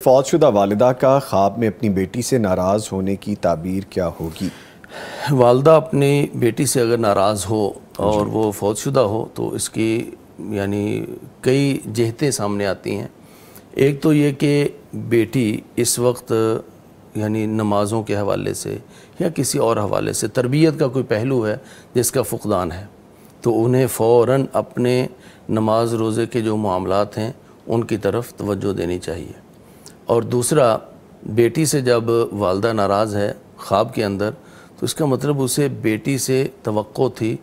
فوت شدہ والدہ کا خواب میں اپنی بیٹی سے ناراض ہونے کی تعبیر کیا ہوگی؟ والدہ اپنی بیٹی سے اگر ناراض ہو اور وہ فوت شدہ ہو تو اس کی یعنی کئی جہتیں سامنے آتی ہیں۔ ایک تو یہ کہ بیٹی اس وقت یعنی نمازوں کے حوالے سے یا کسی اور حوالے سے تربیت کا کوئی پہلو ہے جس کا فقدان ہے، تو انہیں فوراً اپنے نماز روزے کے جو معاملات ہیں ان کی طرف توجہ دینی چاہیے۔ اور دوسرا، بیٹی سے جب والدہ ناراض ہے خواب کے اندر تو اس کا مطلب اسے بیٹی سے توقع تھی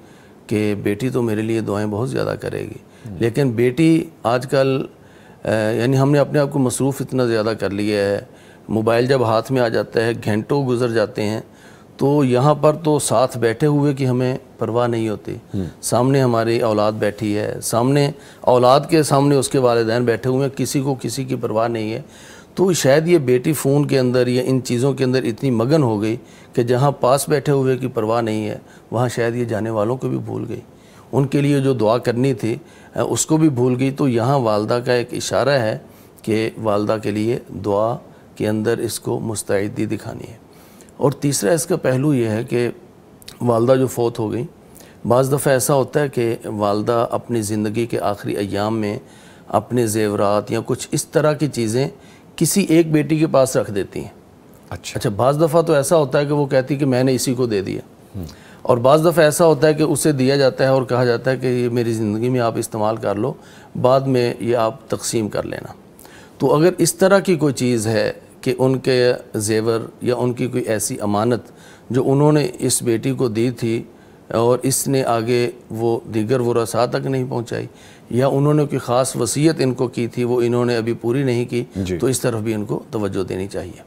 کہ بیٹی تو میرے لیے دعائیں بہت زیادہ کرے گی، لیکن بیٹی آج کل یعنی ہم نے اپنے آپ کو مصروف اتنا زیادہ کر لیا ہے، موبائل جب ہاتھ میں آ جاتا ہے گھنٹوں گزر جاتے ہیں، تو یہاں پر تو ساتھ بیٹھے ہوئے کی ہمیں پرواہ نہیں ہوتی، سامنے ہماری اولاد بیٹھی ہے، سامنے اولاد کے سامنے اس کے والدین بیٹھے ہوئے ہیں، کسی کو کسی کی پرواہ نہیں ہے۔ تو شاید یہ بیٹی فون کے اندر یا ان چیزوں کے اندر اتنی مگن ہو گئی کہ جہاں پاس بیٹھے ہوئے کی پرواہ نہیں ہے وہاں شاید یہ جانے والوں کو بھی بھول گئی، ان کے لیے جو دعا کرنی تھی اس کو بھی بھول گئی۔ تو یہاں والدہ کا ایک اشارہ ہے کہ والدہ کے لیے دعا کے اندر اس کو مستعدی دکھانی ہے۔ اور تیسرا اس کا پہلو یہ ہے کہ والدہ جو فوت ہو گئی، بعض دفعہ ایسا ہوتا ہے کہ والدہ اپنی زندگی کے آخری ایام میں اپنے زیورات یا کچھ اس طرح کی چیزیں کسی ایک بیٹی کے پاس رکھ دیتی ہیں۔ اچھا، بعض دفعہ تو ایسا ہوتا ہے کہ وہ کہتی کہ میں نے اسی کو دے دیا، اور بعض دفعہ ایسا ہوتا ہے کہ اسے دیا جاتا ہے اور کہا جاتا ہے کہ یہ میری زندگی میں آپ استعمال کر لو، بعد میں یہ آپ تقسیم کر لینا۔ تو اگر اس طرح کی کوئی چیز ہے کہ ان کے زیور یا ان کی کوئی ایسی امانت جو انہوں نے اس بیٹی کو دی تھی اور اس نے آگے وہ دیگر ورثاء تک نہیں پہنچائی، یا انہوں نے کوئی خاص وصیت ان کو کی تھی وہ انہوں نے ابھی پوری نہیں کی، تو اس طرف بھی ان کو توجہ دینی چاہیے۔